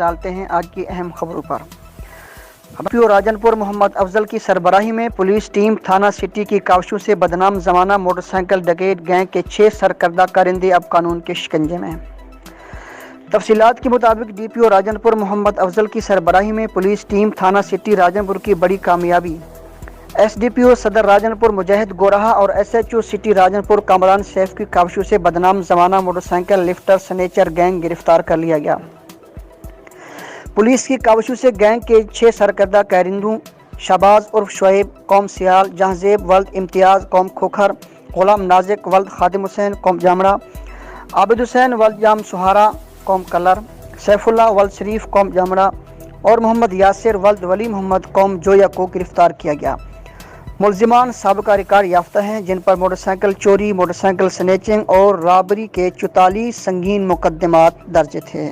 ڈالتے ہیں آج کی اہم خبروں پر۔ ڈی.پی.او راجن پور محمد افضل کی سربراہی میں پولیس ٹیم تھانہ سٹی کی کاوشوں سے بدنام زمانہ موٹر سائیکل ڈکیت گینگ کے 6 سرکردہ کارندے اب قانون کے شکنجے میں۔ تفصیلات کے مطابق ڈی.پی.او راجن پور محمد افضل کی سربراہی میں پولیس ٹیم تھانہ سٹی راجن پور کی بڑی کامیابی، ایس ڈی پی او صدر راجن پور مجاہد گورہا اور S H O city Rajanpur Kamran Saif کی کاوشوں سے بدنام زمانہ motor cycle lifter Sanichar gang گرفتار کر لیا گیا۔ پولیس کی کاوشوں سے گینگ کے 6 سرکردہ کارندوں شہباز عرف شعیب قوم سیال، جہاں-زیب ولد امتیاز قوم کھوکھر، غلام نازک ولد خادم حسین قوم جامڑا، عابد حسین ولد جام سہارا قوم کلر، سیف اللہ ولد شریف قوم جامڑا اور محمد یاسر ولد ولی محمد قوم جویا کو گرفتار کیا گیا۔ ملزمان سابقہ ریکارڈ یافتہ ہیں جن پر موٹر سائیکل چوری، موٹر سائیکل سنیچنگ اور رابری کے 44 سنگین مقدمات درج تھے۔